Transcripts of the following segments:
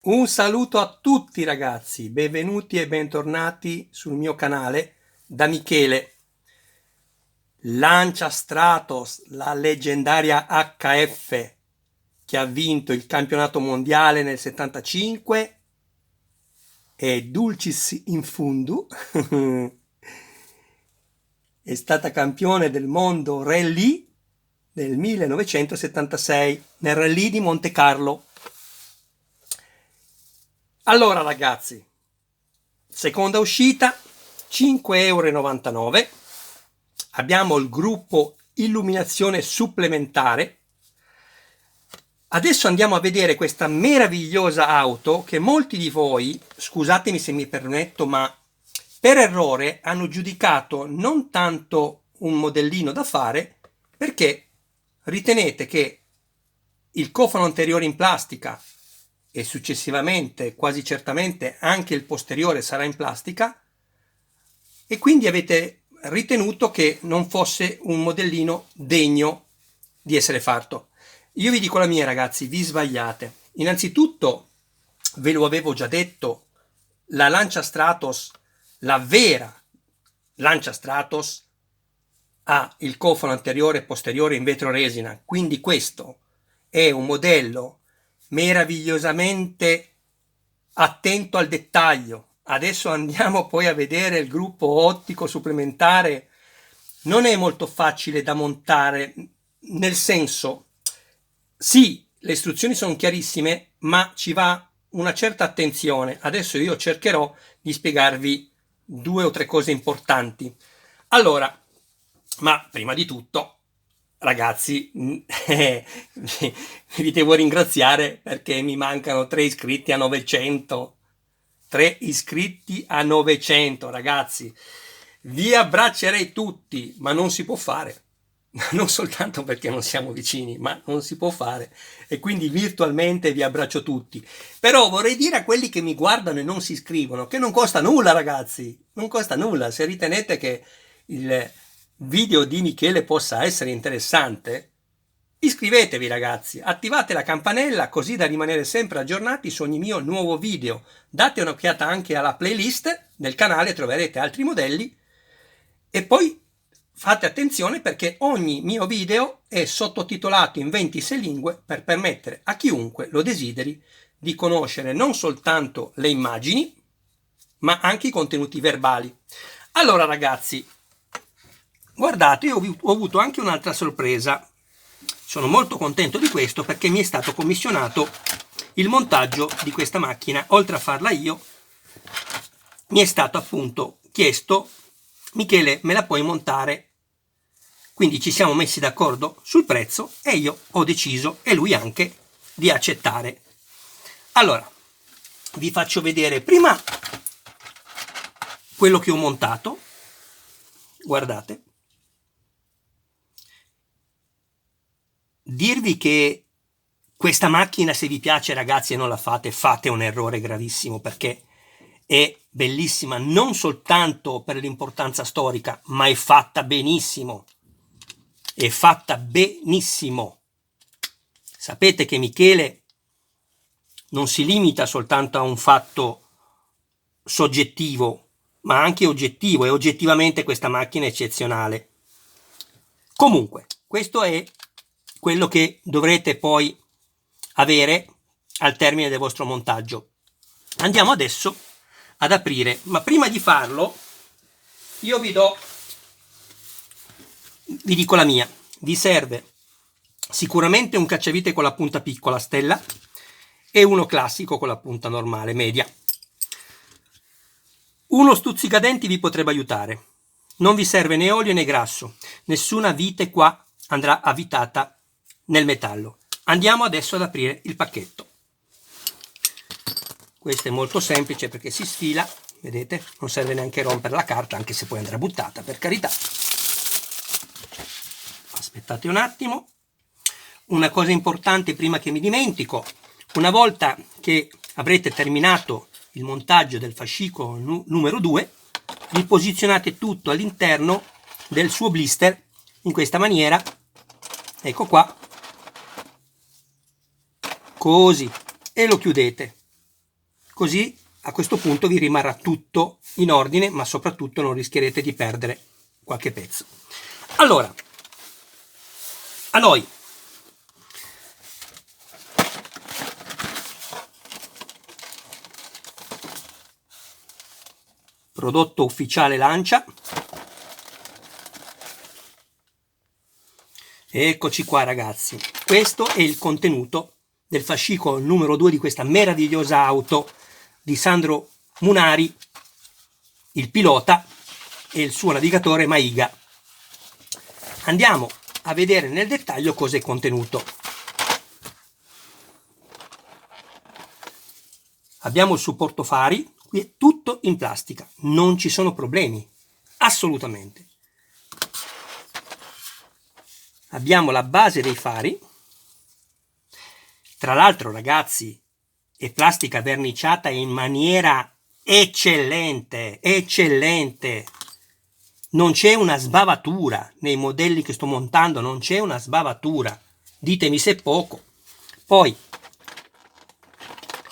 Un saluto a tutti ragazzi, benvenuti e bentornati sul mio canale da Michele. Lancia Stratos, la leggendaria HF che ha vinto il campionato mondiale nel 75 e Dulcis in Fundu è stata campione del mondo rally nel 1976 nel rally di Monte Carlo. Allora ragazzi, seconda uscita, 5,99 €. Abbiamo il gruppo illuminazione supplementare. Adesso andiamo a vedere questa meravigliosa auto che molti di voi, scusatemi se mi permetto, ma per errore hanno giudicato non tanto un modellino da fare perché ritenete che il cofano anteriore in plastica e successivamente, quasi certamente, anche il posteriore sarà in plastica e quindi avete ritenuto che non fosse un modellino degno di essere fatto. Io vi dico la mia ragazzi, vi sbagliate. Innanzitutto, ve lo avevo già detto, la Lancia Stratos, la vera Lancia Stratos, ha il cofano anteriore e posteriore in vetro resina, quindi questo è un modello meravigliosamente attento al dettaglio. Adesso andiamo poi a vedere il gruppo ottico supplementare. Non è molto facile da montare, nel senso, sì, le istruzioni sono chiarissime, ma ci va una certa attenzione. Adesso io cercherò di spiegarvi due o tre cose importanti. Allora, ma prima di tutto, ragazzi, vi devo ringraziare perché mi mancano 3 iscritti a 900. 3 iscritti a 900, ragazzi. Vi abbraccerei tutti, ma non si può fare. Non soltanto perché non siamo vicini, ma non si può fare. E quindi virtualmente vi abbraccio tutti. Però vorrei dire a quelli che mi guardano e non si iscrivono che non costa nulla, ragazzi. Non costa nulla. Se ritenete che il video di Michele possa essere interessante, iscrivetevi ragazzi, attivate la campanella così da rimanere sempre aggiornati su ogni mio nuovo video. Date un'occhiata anche alla playlist del canale, troverete altri modelli e poi fate attenzione perché ogni mio video è sottotitolato in 26 lingue per permettere a chiunque lo desideri di conoscere non soltanto le immagini ma anche i contenuti verbali. Allora ragazzi, guardate, io ho avuto anche un'altra sorpresa. Sono molto contento di questo perché mi è stato commissionato il montaggio di questa macchina. Oltre a farla io, mi è stato appunto chiesto: Michele, me la puoi montare? Quindi ci siamo messi d'accordo sul prezzo e io ho deciso, e lui anche, di accettare. Allora, vi faccio vedere prima quello che ho montato. Guardate. Dirvi che questa macchina, se vi piace ragazzi e non la fate, fate un errore gravissimo perché è bellissima non soltanto per l'importanza storica, ma è fatta benissimo. È fatta benissimo. Sapete che Michele non si limita soltanto a un fatto soggettivo, ma anche oggettivo, e oggettivamente questa macchina è eccezionale. Comunque, questo è quello che dovrete poi avere al termine del vostro montaggio. Andiamo adesso ad aprire, ma prima di farlo io vi dico la mia. Vi serve sicuramente un cacciavite con la punta piccola stella e uno classico con la punta normale media. Uno stuzzicadenti vi potrebbe aiutare. Non vi serve né olio né grasso, nessuna vite qua andrà avvitata nel metallo. Andiamo adesso ad aprire il pacchetto. Questo è molto semplice perché si sfila, vedete? Non serve neanche rompere la carta, anche se poi andrà buttata, per carità. Aspettate un attimo. Una cosa importante prima che mi dimentico: una volta che avrete terminato il montaggio del fascicolo numero 2, vi posizionate tutto all'interno del suo blister in questa maniera. Ecco qua, così, e lo chiudete. così a questo punto vi rimarrà tutto in ordine, ma soprattutto non rischierete di perdere qualche pezzo. Allora, a noi prodotto ufficiale Lancia, eccoci qua ragazzi, questo è il contenuto del fascicolo numero 2 di questa meravigliosa auto di Sandro Munari, il pilota e il suo navigatore Maiga. Andiamo a vedere nel dettaglio cosa è contenuto. Abbiamo il supporto fari, qui è tutto in plastica, non ci sono problemi, assolutamente. Abbiamo la base dei fari, tra l'altro ragazzi è plastica verniciata in maniera eccellente, eccellente. Non c'è una sbavatura nei modelli che sto montando, non c'è una sbavatura, ditemi se è poco. Poi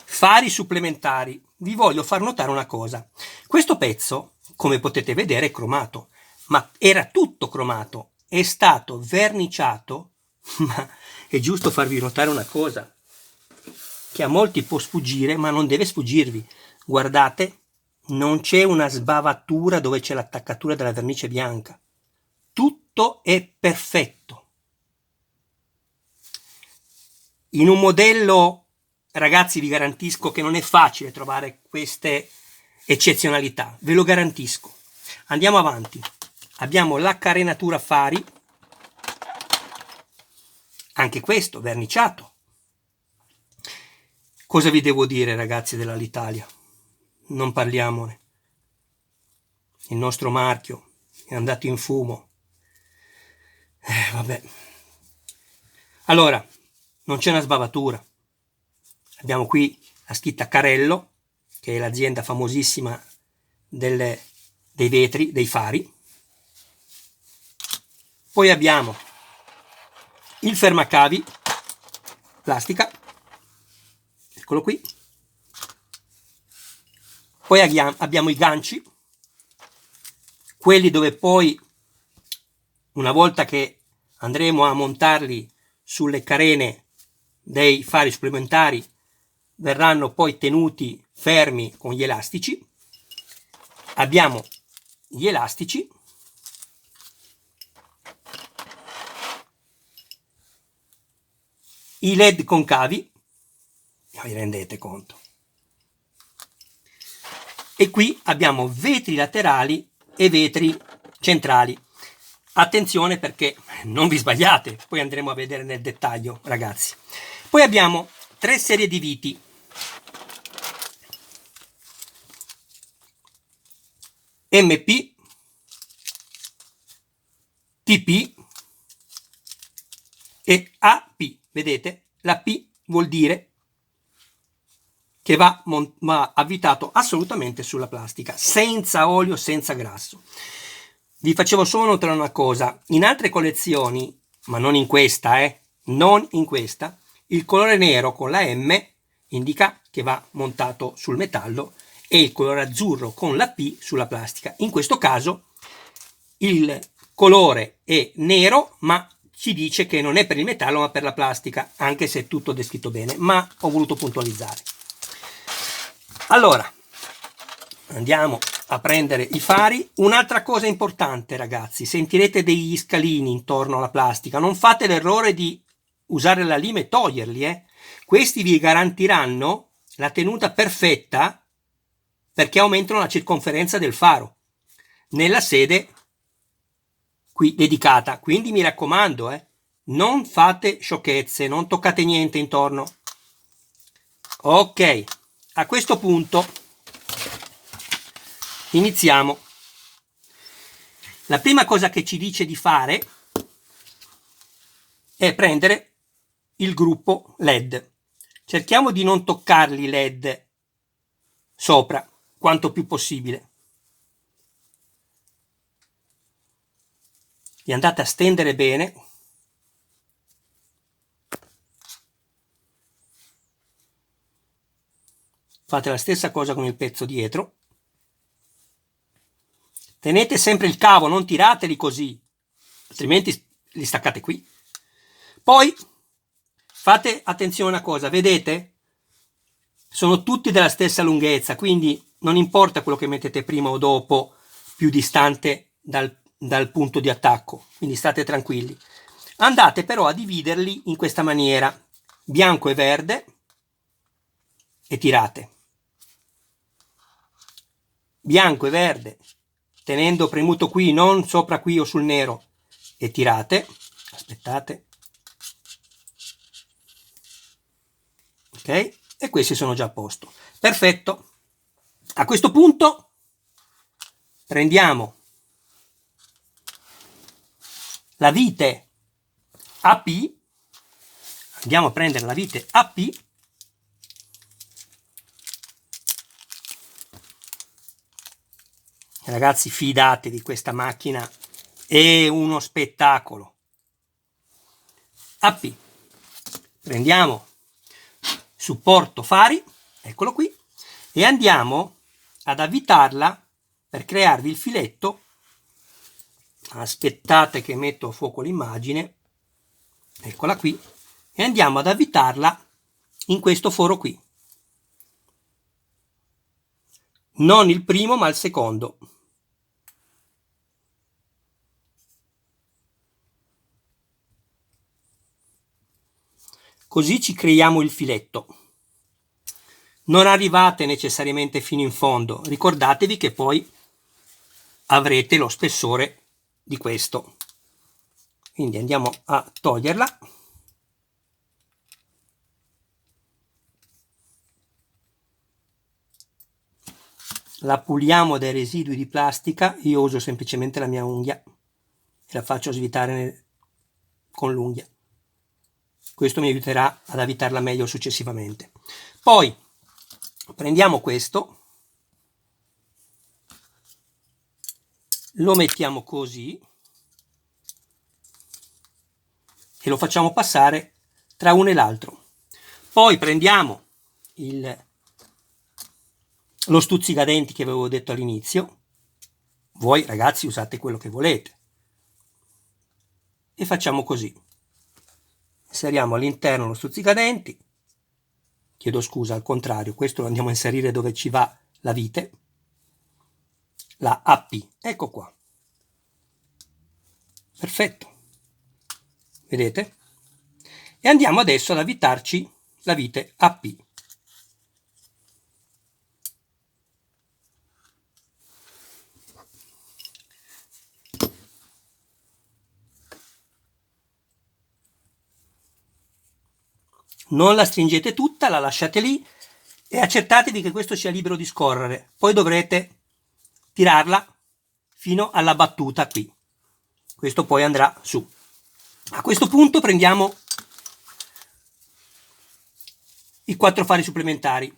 fari supplementari, vi voglio far notare una cosa, questo pezzo come potete vedere è cromato, ma era tutto cromato, è stato verniciato, ma è giusto farvi notare una cosa che a molti può sfuggire, ma non deve sfuggirvi. Guardate, non c'è una sbavatura dove c'è l'attaccatura della vernice bianca, tutto è perfetto. In un modello, ragazzi, vi garantisco che non è facile trovare queste eccezionalità, ve lo garantisco. Andiamo avanti. Abbiamo la carenatura fari, anche questo verniciato. Cosa vi devo dire ragazzi dell'Alitalia? Non parliamone. Il nostro marchio è andato in fumo. Vabbè. Allora, non c'è una sbavatura. Abbiamo qui la scritta Carello, che è l'azienda famosissima dei vetri, dei fari. Poi abbiamo il fermacavi, plastica, eccolo qui. Poi abbiamo i ganci, quelli dove poi, una volta che andremo a montarli sulle carene dei fari supplementari, verranno poi tenuti fermi con gli elastici. Abbiamo gli elastici, i led concavi, vi rendete conto, e qui abbiamo vetri laterali e vetri centrali. Attenzione perché non vi sbagliate, poi andremo a vedere nel dettaglio ragazzi. Poi abbiamo 3 serie di viti, MP, TP e AP. Vedete? La P vuol dire che va avvitato assolutamente sulla plastica, senza olio, senza grasso. Vi facevo solo notare una cosa, in altre collezioni, ma non in questa, non in questa, il colore nero con la M indica che va montato sul metallo e il colore azzurro con la P sulla plastica. In questo caso il colore è nero, ma ci dice che non è per il metallo ma per la plastica, anche se è tutto descritto bene, ma ho voluto puntualizzare. Allora, andiamo a prendere i fari. Un'altra cosa importante ragazzi, sentirete degli scalini intorno alla plastica, non fate l'errore di usare la lima e toglierli, questi vi garantiranno la tenuta perfetta perché aumentano la circonferenza del faro nella sede qui dedicata, quindi mi raccomando, non fate sciocchezze, non toccate niente intorno. Ok, a questo punto iniziamo. La prima cosa che ci dice di fare è prendere il gruppo LED. Cerchiamo di non toccarli LED sopra quanto più possibile. Li andate a stendere bene. fate la stessa cosa con il pezzo dietro. Tenete sempre il cavo, non tirateli così, altrimenti li staccate qui. Poi fate attenzione a una cosa, vedete? Sono tutti della stessa lunghezza, quindi non importa quello che mettete prima o dopo, più distante dal punto di attacco, quindi state tranquilli. Andate però a dividerli in questa maniera, bianco e verde, e tirate. Bianco e verde, tenendo premuto qui, non sopra qui o sul nero, e tirate. Aspettate. Ok? E questi sono già a posto. Perfetto. A questo punto prendiamo la vite AP, andiamo a prendere la vite AP, ragazzi, fidatevi, questa macchina è uno spettacolo. AP, prendiamo supporto fari, eccolo qui, e andiamo ad avvitarla per crearvi il filetto. Aspettate che metto a fuoco l'immagine, eccola qui, e andiamo ad avvitarla in questo foro qui, non il primo ma il secondo. Così ci creiamo il filetto. Non arrivate necessariamente fino in fondo, ricordatevi che poi avrete lo spessore di questo. Quindi andiamo a toglierla. La puliamo dai residui di plastica, io uso semplicemente la mia unghia e la faccio svitare con l'unghia. Questo mi aiuterà ad avvitarla meglio successivamente. Poi prendiamo questo, lo mettiamo così e lo facciamo passare tra uno e l'altro. Poi prendiamo lo stuzzicadenti che avevo detto all'inizio. Voi ragazzi usate quello che volete. E facciamo così. Inseriamo all'interno lo stuzzicadenti. Chiedo scusa, al contrario, questo lo andiamo a inserire dove ci va la vite. La AP. Ecco qua. Perfetto. Vedete? E andiamo adesso ad avvitarci la vite AP. Non la stringete tutta, la lasciate lì e accertatevi che questo sia libero di scorrere. Poi dovrete tirarla fino alla battuta qui. Questo poi andrà su. A questo punto prendiamo i 4 fari supplementari.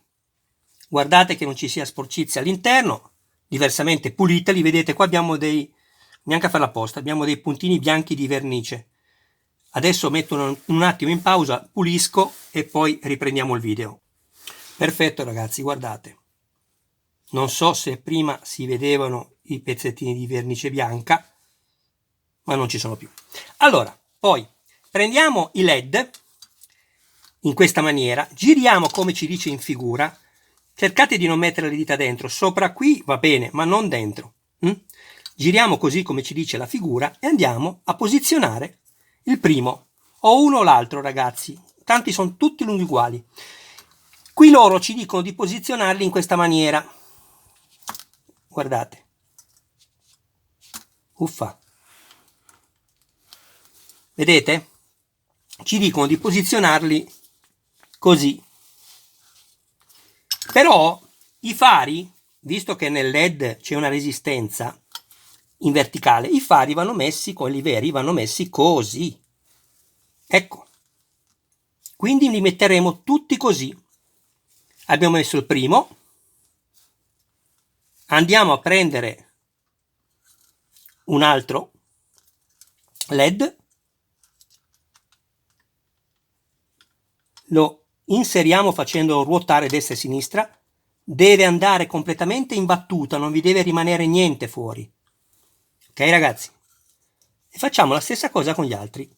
Guardate che non ci sia sporcizia all'interno, diversamente puliteli. Vedete, qua abbiamo neanche a farla apposta, abbiamo dei puntini bianchi di vernice. Adesso metto un attimo in pausa, pulisco e poi riprendiamo il video. Perfetto ragazzi, guardate. Non so se prima si vedevano i pezzettini di vernice bianca, ma non ci sono più. Allora, poi prendiamo i LED in questa maniera, giriamo come ci dice in figura, cercate di non mettere le dita dentro, sopra qui va bene, ma non dentro. Giriamo così come ci dice la figura e andiamo a posizionare il primo, o uno o l'altro ragazzi, tanti sono tutti lunghi uguali. Qui loro ci dicono di posizionarli in questa maniera, guardate, uffa, vedete? Ci dicono di posizionarli così. Però i fari, visto che nel LED c'è una resistenza in verticale, i fari vanno messi, quelli veri vanno messi così. Ecco. Quindi li metteremo tutti così. Abbiamo messo il primo. Andiamo a prendere un altro LED. Lo inseriamo facendo ruotare destra e sinistra deve andare completamente in battuta, non vi deve rimanere niente fuori. Ok ragazzi? E facciamo la stessa cosa con gli altri.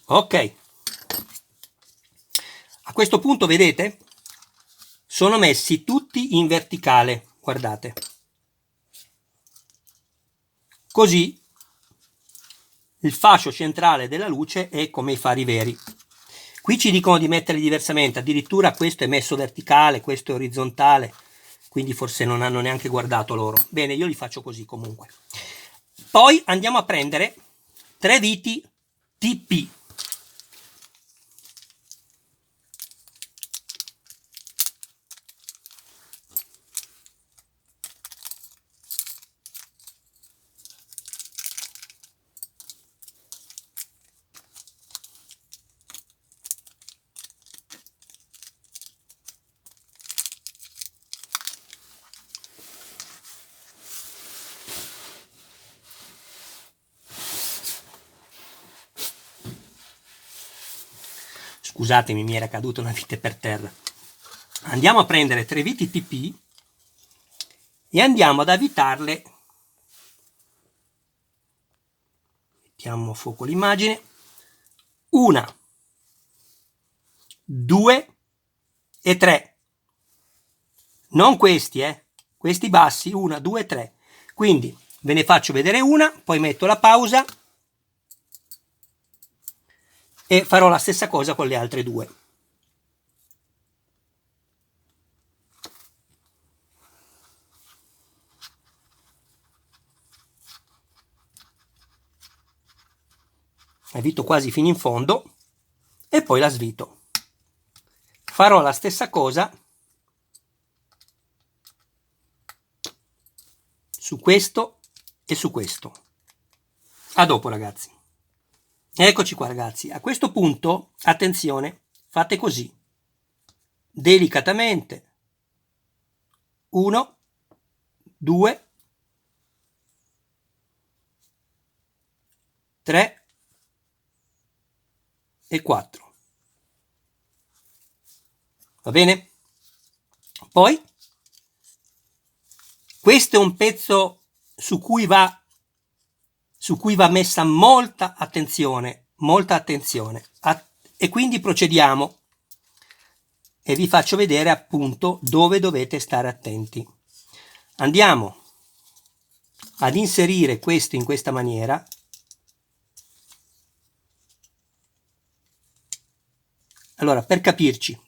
Ok. A questo punto, vedete? Sono messi tutti in verticale, guardate. Così il fascio centrale della luce è come i fari veri. Qui ci dicono di metterli diversamente, addirittura questo è messo verticale, questo è orizzontale, quindi forse non hanno neanche guardato loro. Bene, io li faccio così comunque. Poi andiamo a prendere 3 viti TP. Scusatemi, mi era caduta una vite per terra. Andiamo a prendere 3 viti TP e andiamo ad avvitarle. Mettiamo a fuoco l'immagine. 1, 2 e 3. Non questi, questi bassi, 1, 2, 3. Quindi ve ne faccio vedere una, poi metto la pausa e farò la stessa cosa con le altre due. Avvito quasi fino in fondo e poi la svito. Farò la stessa cosa su questo e su questo. A dopo ragazzi. Eccoci qua ragazzi. A questo punto, attenzione, fate così. Delicatamente. 1, 2, 3 e 4. Va bene? Poi questo è un pezzo su cui va messa molta attenzione, e quindi procediamo e vi faccio vedere appunto dove dovete stare attenti. Andiamo ad inserire questo in questa maniera. Allora, per capirci,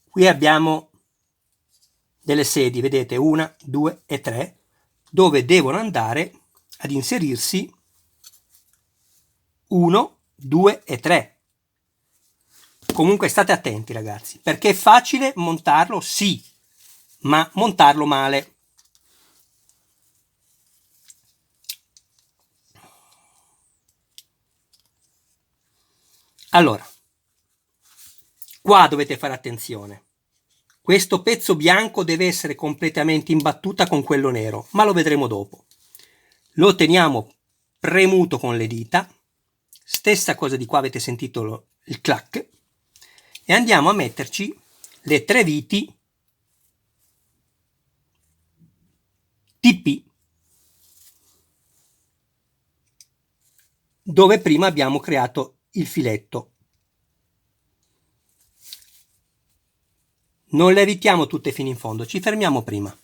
qui abbiamo delle sedie, vedete, 1, 2 e 3, dove devono andare ad inserirsi 1, 2 e 3. Comunque state attenti ragazzi, perché è facile montarlo, sì, ma montarlo male. Allora, qua dovete fare attenzione. Questo pezzo bianco deve essere completamente in battuta con quello nero, ma lo vedremo dopo. Lo teniamo premuto con le dita, stessa cosa di qua, avete sentito il clac, e andiamo a metterci le 3 viti TP, dove prima abbiamo creato il filetto. Non le evitiamo tutte fino in fondo, ci fermiamo prima.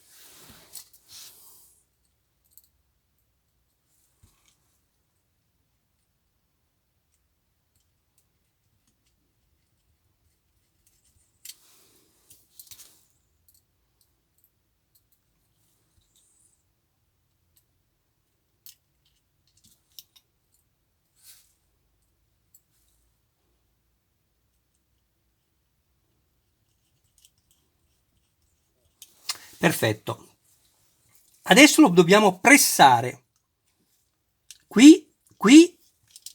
Perfetto. Adesso lo dobbiamo pressare. Qui, qui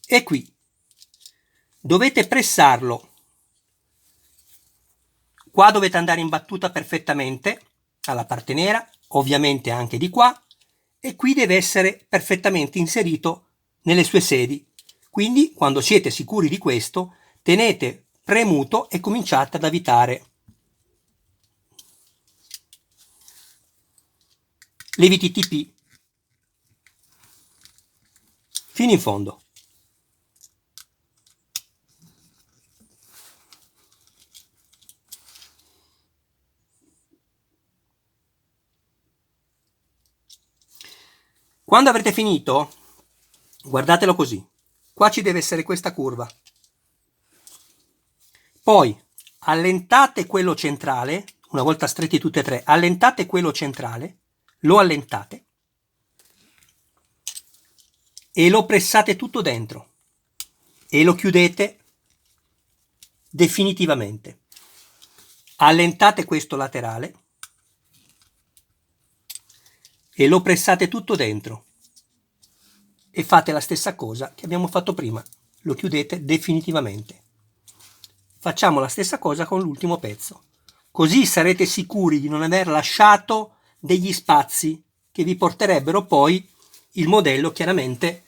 e qui. Dovete pressarlo Qua dovete andare in battuta perfettamente alla parte nera, ovviamente anche di qua, e qui deve essere perfettamente inserito nelle sue sedi. Quindi quando siete sicuri di questo, tenete premuto e cominciate ad avvitare le viti TP fino in fondo. Quando avrete finito, guardatelo così. Qua ci deve essere questa curva. Poi allentate quello centrale, una volta stretti tutte e tre, allentate quello centrale, lo allentate e lo pressate tutto dentro e lo chiudete definitivamente. Allentate questo laterale e lo pressate tutto dentro e fate la stessa cosa che abbiamo fatto prima, lo chiudete definitivamente. Facciamo la stessa cosa con l'ultimo pezzo, così sarete sicuri di non aver lasciato degli spazi che vi porterebbero poi il modello chiaramente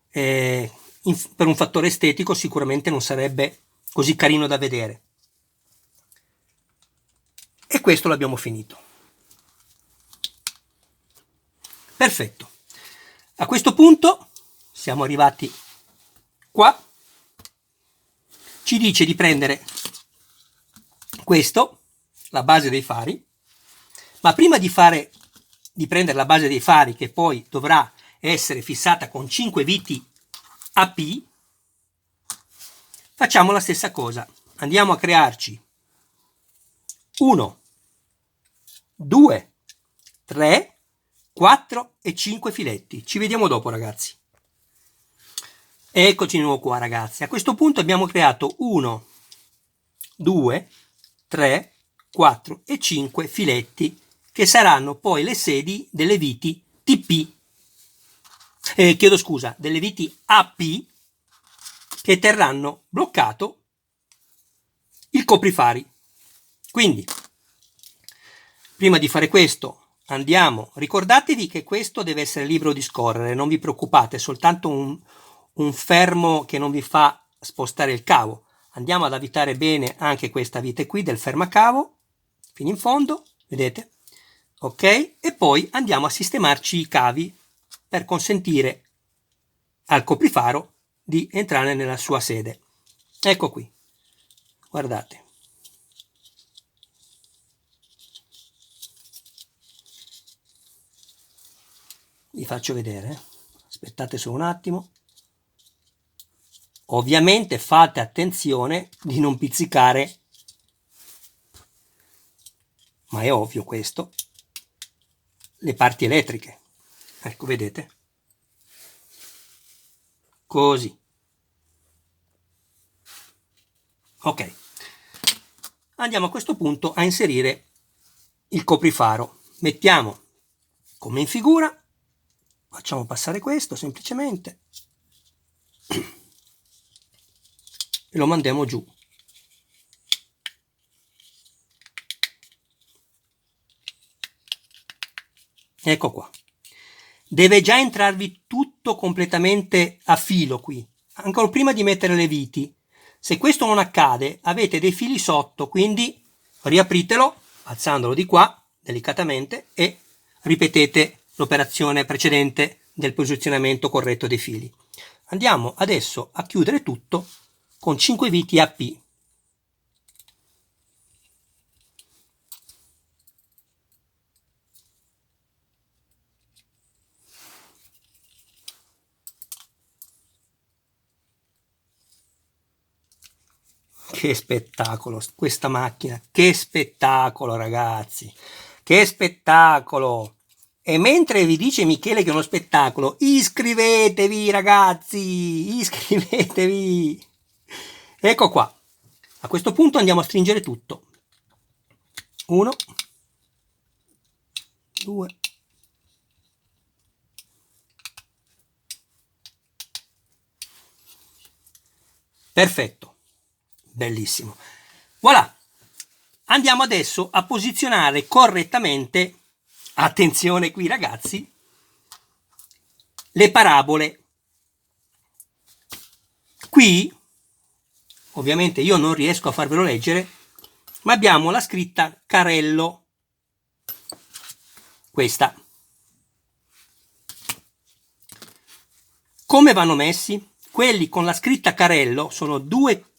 per un fattore estetico sicuramente non sarebbe così carino da vedere. E questo l'abbiamo finito. Perfetto. A questo punto siamo arrivati qua. Ci dice di prendere questo, la base dei fari, ma prima di prendere la base dei fari, che poi dovrà essere fissata con 5 viti AP, facciamo la stessa cosa. Andiamo a crearci 1, 2, 3, 4 e 5 filetti. Ci vediamo dopo, ragazzi. Eccoci di nuovo qua, ragazzi. A questo punto abbiamo creato 1, 2, 3, 4 e 5 filetti che saranno poi le sedi delle viti TP. Chiedo scusa, delle viti AP che terranno bloccato il coprifari. Quindi, prima di fare questo, ricordatevi che questo deve essere libero di scorrere, non vi preoccupate, è soltanto un fermo che non vi fa spostare il cavo. Andiamo ad avvitare bene anche questa vite qui del fermacavo, fino in fondo, vedete? Ok? E poi andiamo a sistemarci i cavi per consentire al coprifaro di entrare nella sua sede. Ecco qui, guardate. Vi faccio vedere, aspettate solo un attimo. Ovviamente fate attenzione di non pizzicare, ma è ovvio questo, le parti elettriche. Ecco, vedete? Così. Ok. Andiamo a questo punto a inserire il coprifaro. Mettiamo come in figura, facciamo passare questo semplicemente e lo mandiamo giù. Ecco qua. Deve già entrarvi tutto completamente a filo qui, ancora prima di mettere le viti. Se questo non accade, avete dei fili sotto, quindi riapritelo, alzandolo di qua, delicatamente, e ripetete l'operazione precedente del posizionamento corretto dei fili. Andiamo adesso a chiudere tutto con 5 viti AP. Che spettacolo questa macchina, che spettacolo, ragazzi, che spettacolo. E mentre vi dice Michele che è uno spettacolo, iscrivetevi, ragazzi, iscrivetevi. Ecco qua. A questo punto andiamo a stringere tutto. 1, 2, perfetto, bellissimo. Voilà, Andiamo adesso a posizionare correttamente, attenzione qui ragazzi, le parabole. Qui, ovviamente io non riesco a farvelo leggere, ma abbiamo la scritta carello, questa. Come vanno messi? Quelli con la scritta carello sono 2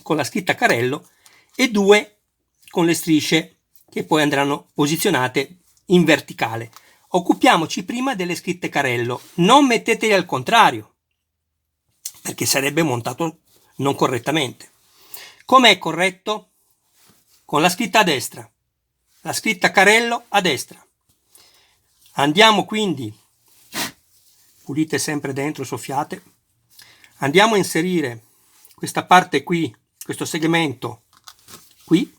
con la scritta carello e 2 con le strisce che poi andranno posizionate in verticale. Occupiamoci prima delle scritte carello, non metteteli al contrario, perché sarebbe montato non correttamente. Com'è corretto? Con la scritta a destra, la scritta carello a destra. Andiamo quindi, pulite sempre dentro, soffiate, andiamo a inserire questa parte qui, questo segmento qui,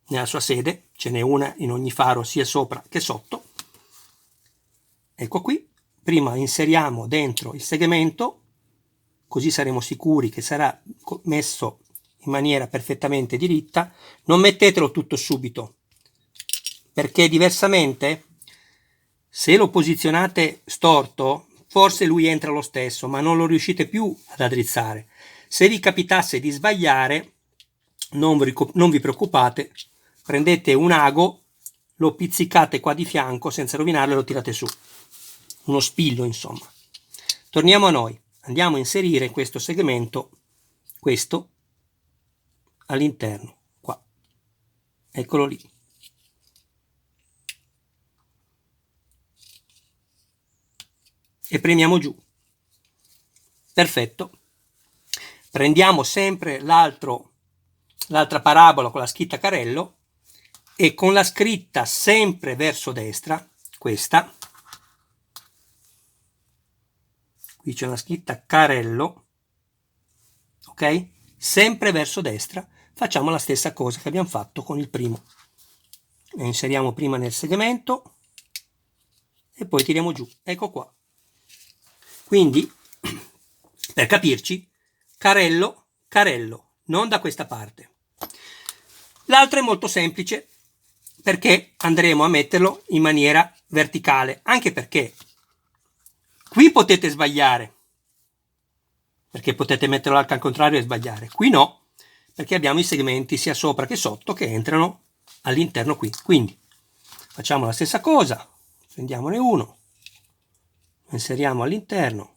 nella sua sede, ce n'è una in ogni faro sia sopra che sotto. Ecco qui, prima inseriamo dentro il segmento, così saremo sicuri che sarà messo in maniera perfettamente diritta. Non mettetelo tutto subito, perché diversamente, se lo posizionate storto, forse lui entra lo stesso, ma non lo riuscite più ad addrizzare. Se vi capitasse di sbagliare, non vi preoccupate, prendete un ago, lo pizzicate qua di fianco senza rovinarlo e lo tirate su. Uno spillo, insomma. Torniamo a noi. Andiamo a inserire questo segmento, questo, all'interno, qua. Eccolo lì. E premiamo giù. Perfetto. Prendiamo sempre l'altra parabola con la scritta carello e con la scritta sempre verso destra, questa, qui c'è una scritta carello, ok? Sempre verso destra, facciamo la stessa cosa che abbiamo fatto con il primo. Lo inseriamo prima nel segmento e poi tiriamo giù. Ecco qua. Quindi, per capirci, carello, carello, non da questa parte. L'altro è molto semplice, perché andremo a metterlo in maniera verticale, anche perché qui potete sbagliare, perché potete metterlo al contrario e sbagliare. Qui no, perché abbiamo i segmenti sia sopra che sotto che entrano all'interno qui. Quindi facciamo la stessa cosa, prendiamone uno, lo inseriamo all'interno,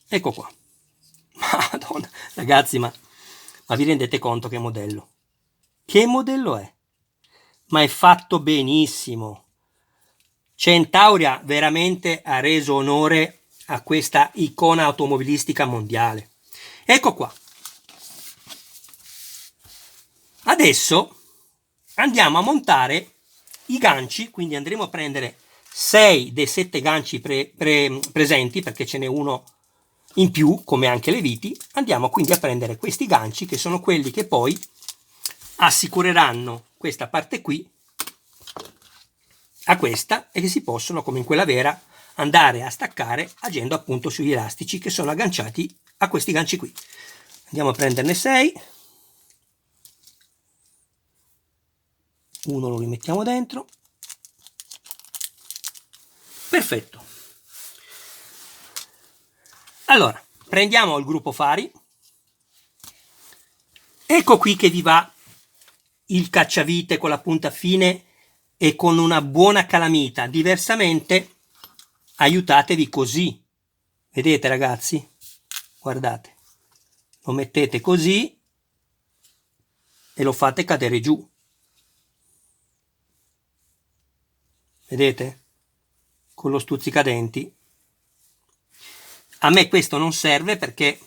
ecco qua. Madonna, ragazzi, ma vi rendete conto che modello? Che modello è? Ma è fatto benissimo. Centauria veramente ha reso onore a questa icona automobilistica mondiale. Ecco qua. Adesso andiamo a montare i ganci, quindi andremo a prendere 6 dei 7 ganci presenti, perché ce n'è uno in più, come anche le viti. Andiamo quindi a prendere questi ganci, che sono quelli che poi assicureranno questa parte qui a questa e che si possono, come in quella vera, andare a staccare agendo appunto sugli elastici che sono agganciati a questi ganci qui. Andiamo a prenderne 6. Uno lo rimettiamo dentro. Perfetto. Allora, prendiamo il gruppo fari. Ecco qui che vi va il cacciavite con la punta fine e con una buona calamita. Diversamente, aiutatevi così. Vedete ragazzi? Guardate. Lo mettete così e lo fate cadere giù. Vedete? Con lo stuzzicadenti. A me questo non serve perché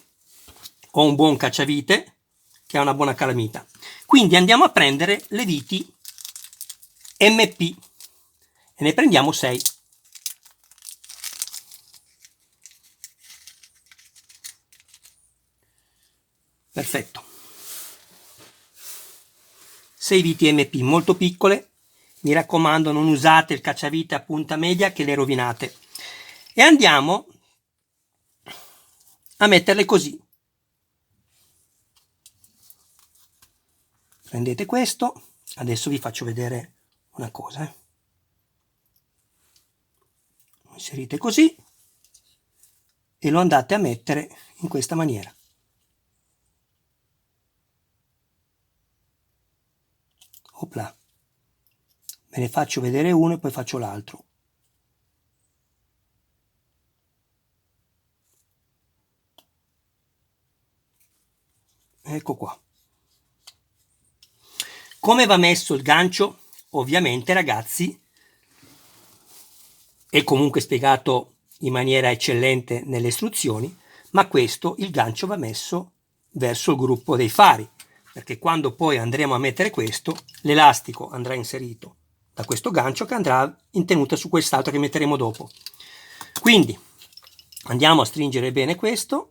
ho un buon cacciavite che ha una buona calamita. Quindi andiamo a prendere le viti MP e ne prendiamo 6. Perfetto. 6 viti MP molto piccole. Mi raccomando, non usate il cacciavite a punta media che le rovinate. E andiamo a metterle così. Prendete questo, adesso vi faccio vedere una cosa. Lo inserite così e lo andate a mettere in questa maniera. Opla. Ve ne faccio vedere uno e poi faccio l'altro. Ecco qua. Come va messo il gancio? Ovviamente, ragazzi, è comunque spiegato in maniera eccellente nelle istruzioni, ma questo, il gancio va messo verso il gruppo dei fari, perché quando poi andremo a mettere questo, l'elastico andrà inserito da questo gancio che andrà in tenuta su quest'altro che metteremo dopo. Quindi andiamo a stringere bene questo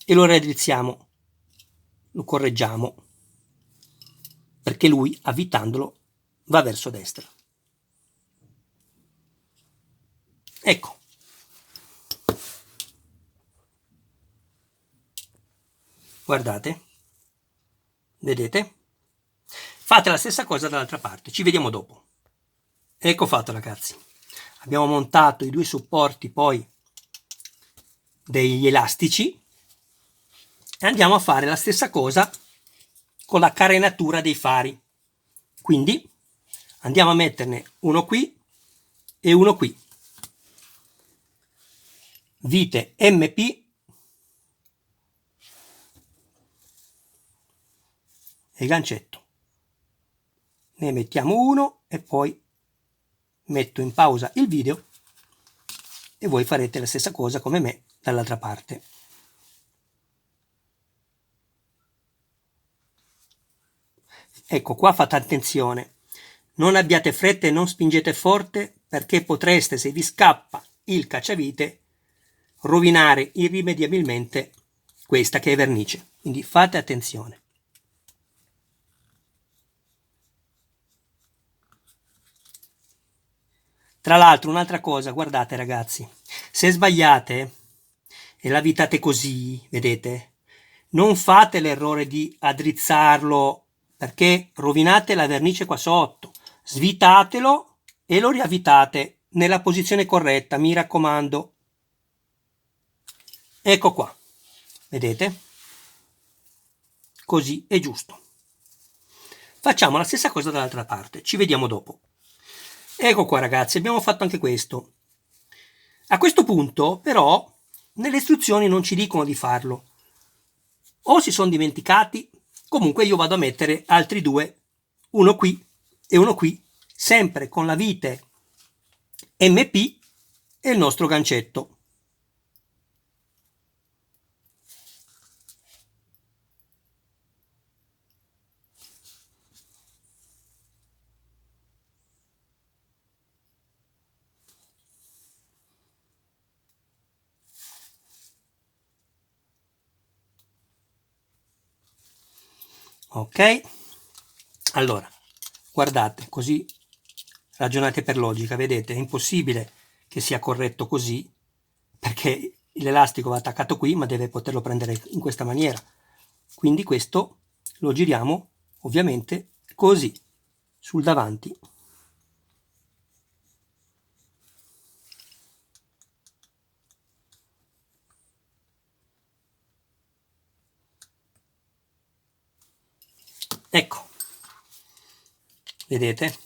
e lo raddrizziamo, lo correggiamo, perché lui, avvitandolo, va verso destra. Ecco. Guardate. Vedete? Fate la stessa cosa dall'altra parte. Ci vediamo dopo. Ecco fatto, ragazzi. Abbiamo montato i due supporti poi degli elastici e andiamo a fare la stessa cosa con la carenatura dei fari. Quindi andiamo a metterne uno qui e uno qui. Vite MP e gancetto. Ne mettiamo uno e poi metto in pausa il video e voi farete la stessa cosa come me dall'altra parte. Ecco qua, fate attenzione, non abbiate fretta e non spingete forte, perché potreste, se vi scappa il cacciavite, rovinare irrimediabilmente questa che è vernice. Quindi fate attenzione. Tra l'altro, un'altra cosa, guardate ragazzi, se sbagliate e la avvitate così, vedete, non fate l'errore di addrizzarlo, perché rovinate la vernice qua sotto. Svitatelo e lo riavvitate nella posizione corretta, mi raccomando. Ecco qua, vedete? Così è giusto. Facciamo la stessa cosa dall'altra parte, ci vediamo dopo. Ecco qua ragazzi, abbiamo fatto anche questo. A questo punto però nelle istruzioni non ci dicono di farlo, o si sono dimenticati. Comunque io vado a mettere altri due, uno qui e uno qui, sempre con la vite MP e il nostro gancetto. Ok? Allora, guardate, così ragionate per logica, vedete, è impossibile che sia corretto così, perché l'elastico va attaccato qui, ma deve poterlo prendere in questa maniera. Quindi questo lo giriamo ovviamente così, sul davanti. Ecco, vedete?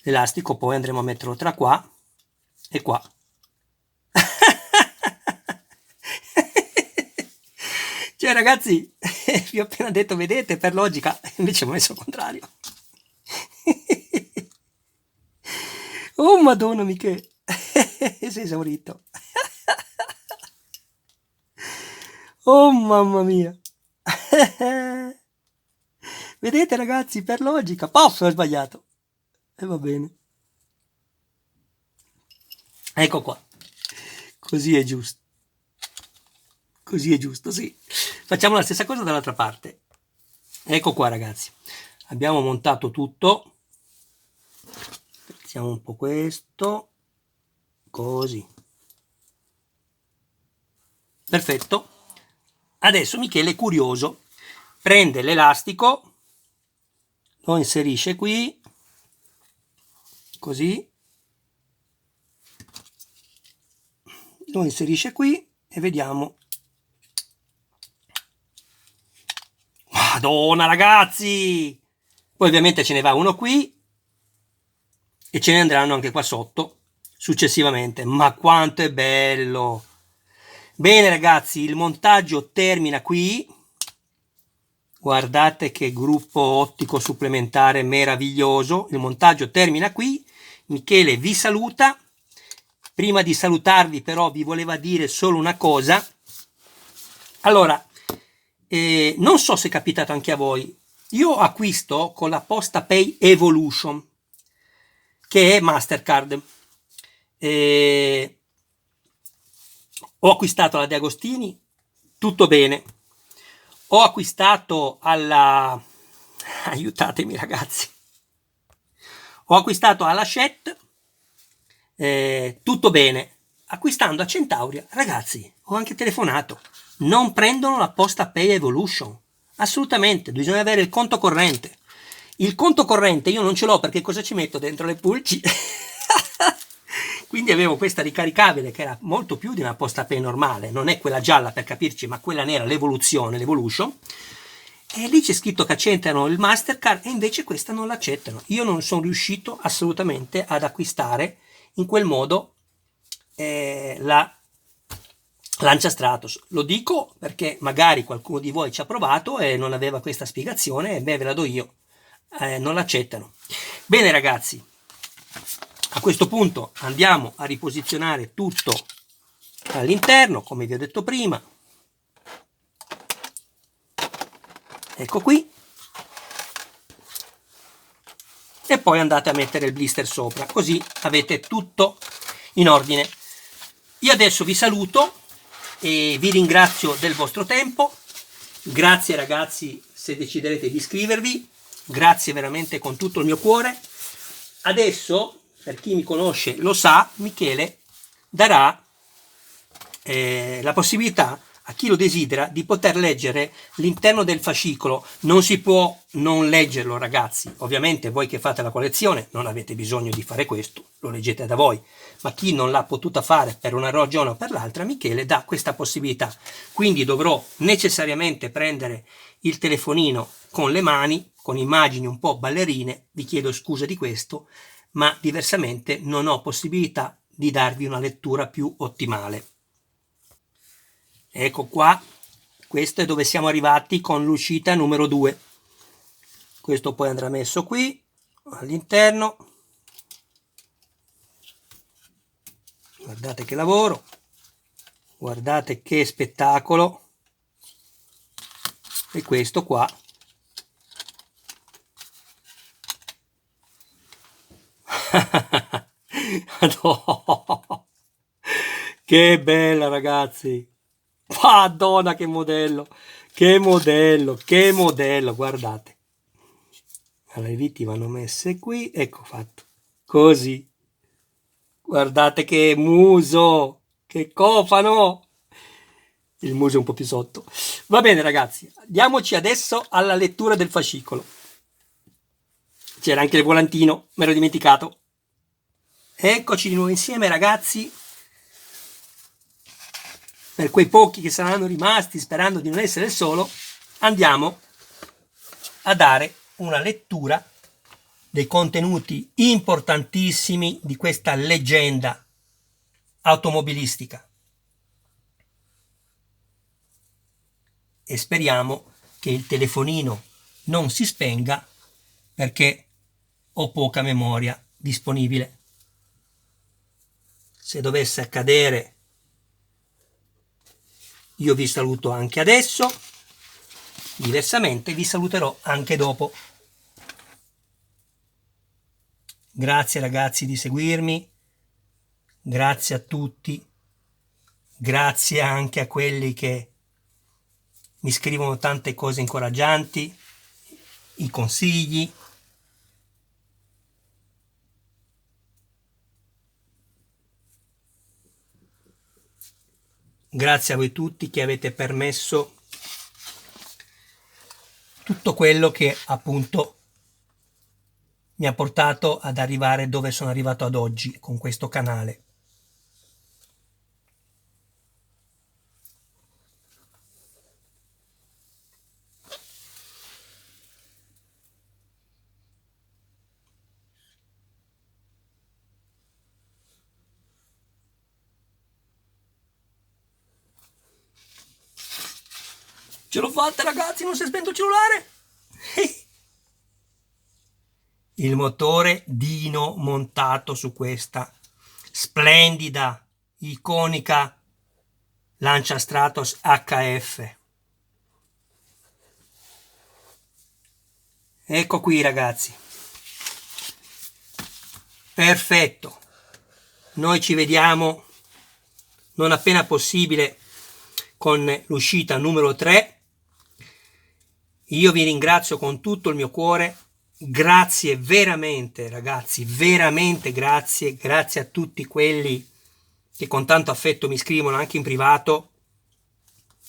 L'elastico poi andremo a metterlo tra qua e qua. Cioè ragazzi, vi ho appena detto, vedete, per logica, invece ho messo il contrario. Oh madonna Michele, sei esaurito. Oh mamma mia. Vedete ragazzi, per logica, posso aver sbagliato. E va bene. Ecco qua. Così è giusto. Così è giusto, sì. Facciamo la stessa cosa dall'altra parte. Ecco qua ragazzi. Abbiamo montato tutto. Mettiamo un po' questo. Così. Perfetto. Adesso Michele è curioso. prende l'elastico, lo inserisce qui, così, lo inserisce qui e vediamo. Madonna ragazzi! Poi ovviamente ce ne va uno qui e ce ne andranno anche qua sotto successivamente. Ma quanto è bello! Bene ragazzi, il montaggio termina qui. Guardate che gruppo ottico supplementare meraviglioso. Il montaggio termina qui. Michele vi saluta. Prima di salutarvi però vi voleva dire solo una cosa. Allora, non so se è capitato anche a voi. Io acquisto con la PostaPay Evolution, che è Mastercard. Ho acquistato la De Agostini, tutto bene. Ho acquistato alla... aiutatemi ragazzi. Ho acquistato alla Hachette, tutto bene. Acquistando a Centauria, ragazzi, ho anche telefonato. Non prendono la PostaPay Evolution. Assolutamente, bisogna avere il conto corrente. Il conto corrente io non ce l'ho perché cosa ci metto dentro le pulci? Quindi avevo questa ricaricabile che era molto più di una PostaPay normale, non è quella gialla per capirci, ma quella nera, l'Evolution. E lì c'è scritto che accettano il Mastercard e invece questa non l'accettano. Io non sono riuscito assolutamente ad acquistare in quel modo la Lancia Stratos. Lo dico perché magari qualcuno di voi ci ha provato e non aveva questa spiegazione e beh ve la do io. Non l'accettano. Bene ragazzi, a questo punto andiamo a riposizionare tutto all'interno, come vi ho detto prima. Ecco qui. E poi andate a mettere il blister sopra, così avete tutto in ordine. Io adesso vi saluto e vi ringrazio del vostro tempo. Grazie ragazzi se deciderete di iscrivervi, grazie veramente con tutto il mio cuore. Adesso, per chi mi conosce lo sa, Michele darà la possibilità a chi lo desidera di poter leggere l'interno del fascicolo. Non si può non leggerlo ragazzi, ovviamente voi che fate la collezione non avete bisogno di fare questo, lo leggete da voi, ma chi non l'ha potuta fare per una ragione o per l'altra, Michele dà questa possibilità. Quindi dovrò necessariamente prendere il telefonino con le mani, con immagini un po' ballerine, vi chiedo scusa di questo, ma diversamente non ho possibilità di darvi una lettura più ottimale. Ecco qua, questo è dove siamo arrivati con l'uscita numero 2. Questo poi andrà messo qui all'interno. Guardate che lavoro, guardate che spettacolo. E questo qua no. Che bella ragazzi, madonna che modello, che modello, che modello, guardate. Allora, le viti vanno messe qui, ecco fatto, così. Guardate che muso, che cofano. Il muso è un po' più sotto. Va bene ragazzi, diamoci adesso alla lettura del fascicolo. C'era anche il volantino, me l'ho dimenticato. Eccoci di nuovo insieme ragazzi. Per quei pochi che saranno rimasti sperando di non essere solo, andiamo a dare una lettura dei contenuti importantissimi di questa leggenda automobilistica. E speriamo che il telefonino non si spenga perché ho poca memoria disponibile. Se dovesse accadere, io vi saluto anche adesso, diversamente vi saluterò anche dopo. Grazie ragazzi di seguirmi, grazie a tutti, grazie anche a quelli che mi scrivono tante cose incoraggianti, i consigli. Grazie a voi tutti che avete permesso tutto quello che appunto mi ha portato ad arrivare dove sono arrivato ad oggi con questo canale. Ce l'ho fatta, ragazzi, non si è spento il cellulare. Il motore Dino montato su questa splendida, iconica Lancia Stratos HF. Ecco qui, ragazzi. Perfetto. Noi ci vediamo non appena possibile con l'uscita numero 3. Io vi ringrazio con tutto il mio cuore. Grazie veramente, ragazzi, veramente grazie. Grazie a tutti quelli che con tanto affetto mi scrivono anche in privato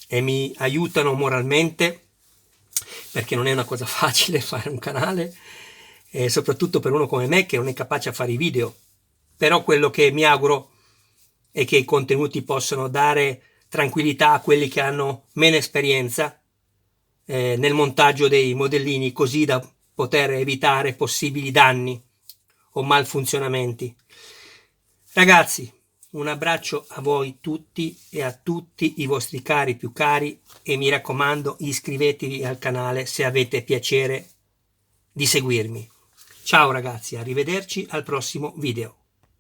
e mi aiutano moralmente, perché non è una cosa facile fare un canale, e soprattutto per uno come me che non è capace a fare i video. Però quello che mi auguro è che i contenuti possano dare tranquillità a quelli che hanno meno esperienza nel montaggio dei modellini, così da poter evitare possibili danni o malfunzionamenti. Ragazzi, un abbraccio a voi tutti e a tutti i vostri cari più cari, e mi raccomando, iscrivetevi al canale se avete piacere di seguirmi. Ciao ragazzi, arrivederci al prossimo video.